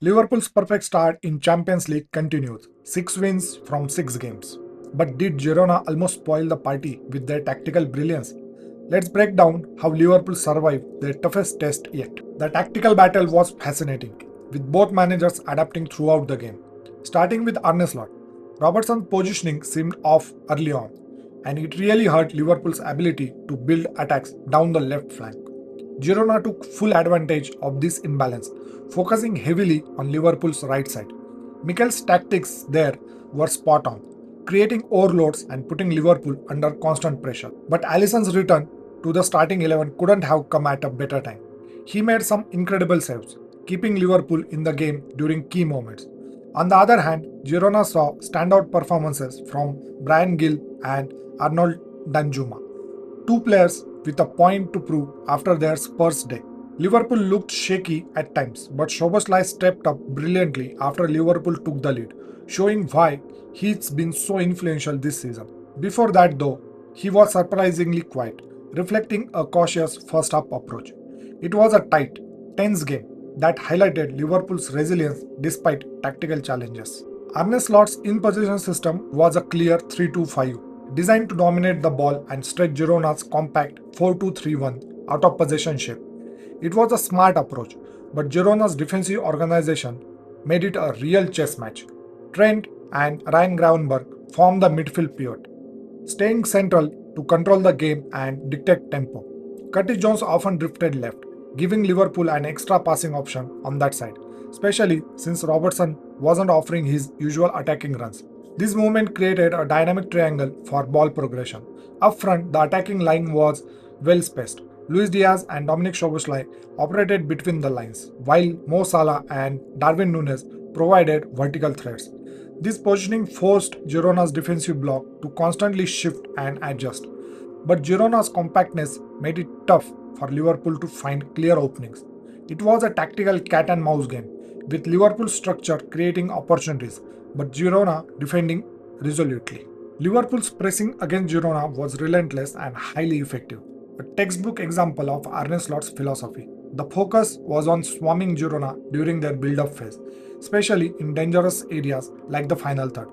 Liverpool's perfect start in Champions League continues, 6 wins from 6 games. But did Girona almost spoil the party with their tactical brilliance? Let's break down how Liverpool survived their toughest test yet. The tactical battle was fascinating, with both managers adapting throughout the game. Starting with Arne Slot, Robertson's positioning seemed off early on, and it really hurt Liverpool's ability to build attacks down the left flank. Girona took full advantage of this imbalance, focusing heavily on Liverpool's right side. Mikel's tactics there were spot on, creating overloads and putting Liverpool under constant pressure. But Alisson's return to the starting 11 couldn't have come at a better time. He made some incredible saves, keeping Liverpool in the game during key moments. On the other hand, Girona saw standout performances from Brian Gill and Arnold Danjuma, two players with a point to prove after their Spurs day. Liverpool looked shaky at times, but Szoboszlai stepped up brilliantly after Liverpool took the lead, showing why he's been so influential this season. Before that though, he was surprisingly quiet, reflecting a cautious first-half approach. It was a tight, tense game that highlighted Liverpool's resilience despite tactical challenges. Arne Slot's in-possession system was a clear 3-2-5, designed to dominate the ball and stretch Girona's compact 4-2-3-1 out of possession shape. It was a smart approach, but Girona's defensive organization made it a real chess match. Trent and Ryan Gravenberch formed the midfield pivot, staying central to control the game and dictate tempo. Curtis Jones often drifted left, giving Liverpool an extra passing option on that side, especially since Robertson wasn't offering his usual attacking runs. This movement created a dynamic triangle for ball progression. Up front, the attacking line was well spaced. Luis Diaz and Dominic Szoboszlai operated between the lines, while Mo Salah and Darwin Núñez provided vertical threats. This positioning forced Girona's defensive block to constantly shift and adjust. But Girona's compactness made it tough for Liverpool to find clear openings. It was a tactical cat and mouse game, with Liverpool's structure creating opportunities, but Girona defending resolutely. Liverpool's pressing against Girona was relentless and highly effective, a textbook example of Arne Slot's philosophy. The focus was on swarming Girona during their build-up phase, especially in dangerous areas like the final third.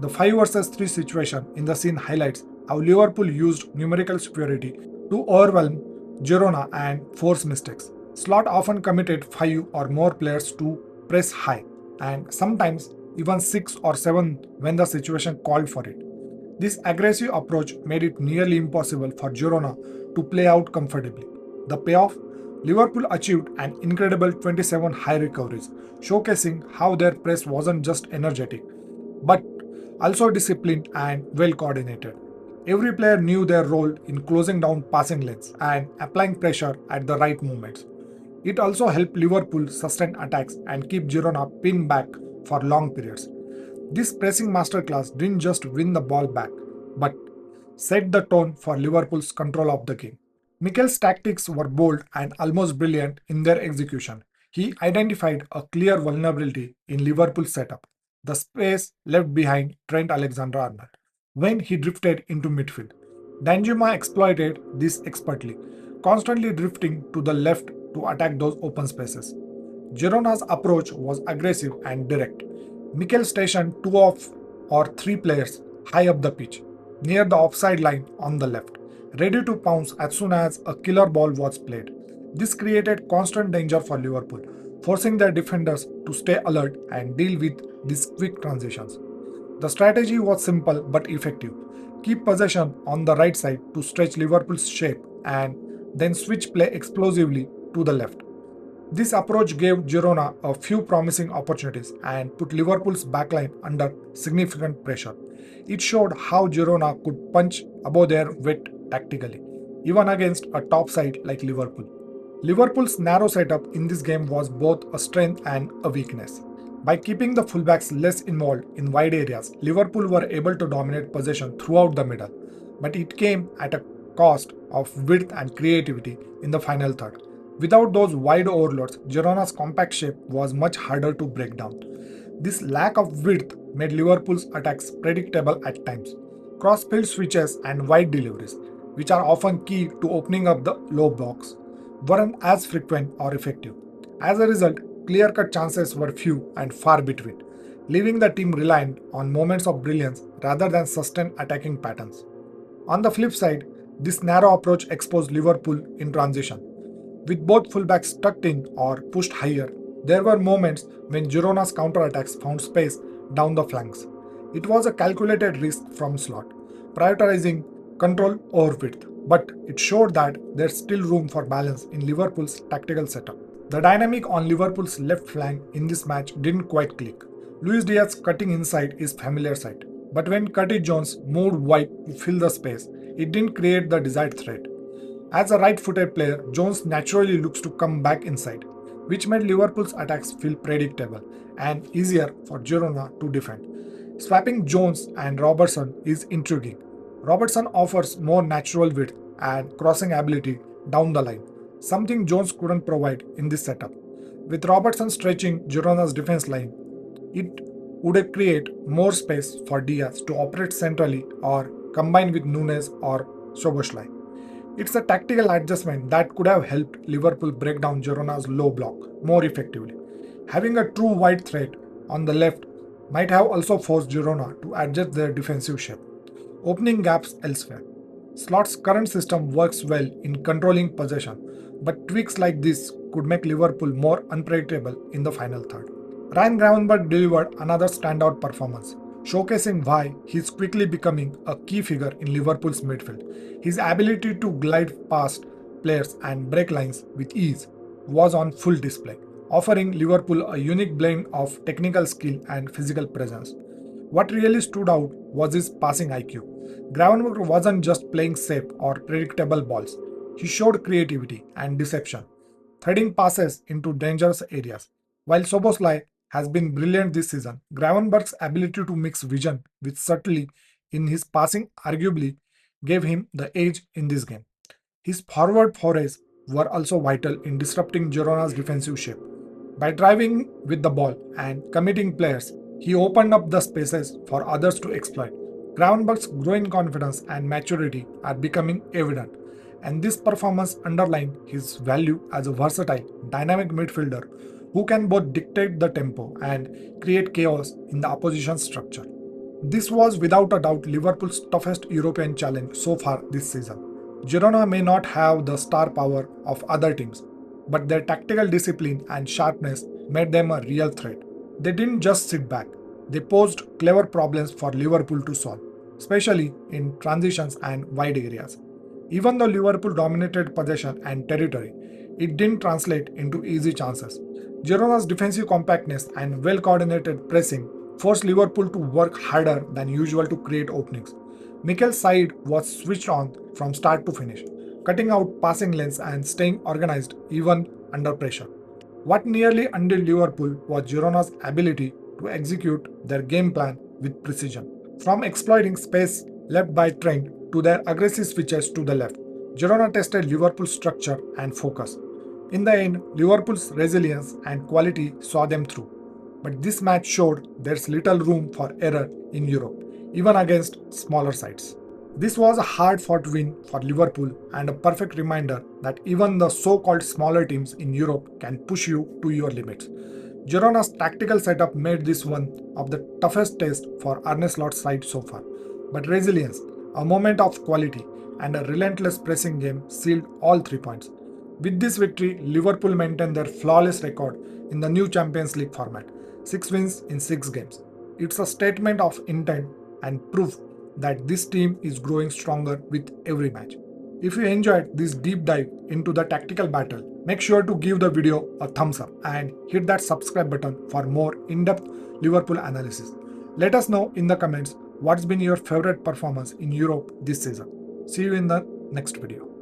The 5 versus 3 situation in the scene highlights how Liverpool used numerical superiority to overwhelm Girona and force mistakes. Slot often committed 5 or more players to press high, and sometimes even 6 or 7 when the situation called for it. This aggressive approach made it nearly impossible for Girona to play out comfortably. The payoff? Liverpool achieved an incredible 27 high recoveries, showcasing how their press wasn't just energetic, but also disciplined and well coordinated. Every player knew their role in closing down passing lanes and applying pressure at the right moments. It also helped Liverpool sustain attacks and keep Girona pinned back for long periods. This pressing masterclass didn't just win the ball back, but set the tone for Liverpool's control of the game. Mikel's tactics were bold and almost brilliant in their execution. He identified a clear vulnerability in Liverpool's setup, the space left behind Trent Alexander-Arnold, when he drifted into midfield. Danjuma exploited this expertly, constantly drifting to the left to attack those open spaces. Girona's approach was aggressive and direct. Mikel stationed 2 or 3 players high up the pitch, near the offside line on the left, ready to pounce as soon as a killer ball was played. This created constant danger for Liverpool, forcing their defenders to stay alert and deal with these quick transitions. The strategy was simple but effective. Keep possession on the right side to stretch Liverpool's shape and then switch play explosively to the left. This approach gave Girona a few promising opportunities and put Liverpool's backline under significant pressure. It showed how Girona could punch above their weight tactically, even against a top side like Liverpool. Liverpool's narrow setup in this game was both a strength and a weakness. By keeping the fullbacks less involved in wide areas, Liverpool were able to dominate possession throughout the middle, but it came at a cost of width and creativity in the final third. Without those wide overloads, Girona's compact shape was much harder to break down. This lack of width made Liverpool's attacks predictable at times. Cross-field switches and wide deliveries, which are often key to opening up the low box, weren't as frequent or effective. As a result, clear-cut chances were few and far between, leaving the team reliant on moments of brilliance rather than sustained attacking patterns. On the flip side, this narrow approach exposed Liverpool in transition. With both fullbacks tucked in or pushed higher, there were moments when Girona's counterattacks found space down the flanks. It was a calculated risk from Slot, prioritizing control over width, but it showed that there's still room for balance in Liverpool's tactical setup. The dynamic on Liverpool's left flank in this match didn't quite click. Luis Diaz cutting inside is familiar sight, but when Curtis Jones moved wide to fill the space, it didn't create the desired threat. As a right-footed player, Jones naturally looks to come back inside, which made Liverpool's attacks feel predictable and easier for Girona to defend. Swapping Jones and Robertson is intriguing. Robertson offers more natural width and crossing ability down the line, something Jones couldn't provide in this setup. With Robertson stretching Girona's defense line, it would create more space for Diaz to operate centrally or combine with Nunes or Szoboszlai. It's a tactical adjustment that could have helped Liverpool break down Girona's low block more effectively. Having a true wide threat on the left might have also forced Girona to adjust their defensive shape, opening gaps elsewhere. Slot's current system works well in controlling possession, but tweaks like this could make Liverpool more unpredictable in the final third. Ryan Gravenberch delivered another standout performance, showcasing why he's quickly becoming a key figure in Liverpool's midfield. His ability to glide past players and break lines with ease was on full display, offering Liverpool a unique blend of technical skill and physical presence. What really stood out was his passing IQ. Gravenberch wasn't just playing safe or predictable balls, he showed creativity and deception, threading passes into dangerous areas. While Szoboszlai has been brilliant this season, Gravenberch's ability to mix vision with subtlety in his passing arguably gave him the edge in this game. His forward forays were also vital in disrupting Girona's defensive shape. By driving with the ball and committing players, he opened up the spaces for others to exploit. Gravenberch's growing confidence and maturity are becoming evident, and this performance underlined his value as a versatile, dynamic midfielder who can both dictate the tempo and create chaos in the opposition's structure. This was without a doubt Liverpool's toughest European challenge so far this season. Girona may not have the star power of other teams, but their tactical discipline and sharpness made them a real threat. They didn't just sit back, they posed clever problems for Liverpool to solve, especially in transitions and wide areas. Even though Liverpool dominated possession and territory, it didn't translate into easy chances. Girona's defensive compactness and well-coordinated pressing forced Liverpool to work harder than usual to create openings. Mikel's side was switched on from start to finish, cutting out passing lanes and staying organized even under pressure. What nearly undid Liverpool was Girona's ability to execute their game plan with precision. From exploiting space left by Trent to their aggressive switches to the left, Girona tested Liverpool's structure and focus. In the end, Liverpool's resilience and quality saw them through. But this match showed there's little room for error in Europe, even against smaller sides. This was a hard-fought win for Liverpool and a perfect reminder that even the so-called smaller teams in Europe can push you to your limits. Girona's tactical setup made this one of the toughest tests for Arne Slot's side so far. But resilience, a moment of quality, and a relentless pressing game sealed all 3 points. With this victory, Liverpool maintained their flawless record in the new Champions League format, 6 wins in 6 games. It's a statement of intent and proof that this team is growing stronger with every match. If you enjoyed this deep dive into the tactical battle, make sure to give the video a thumbs up and hit that subscribe button for more in-depth Liverpool analysis. Let us know in the comments what's been your favorite performance in Europe this season. See you in the next video.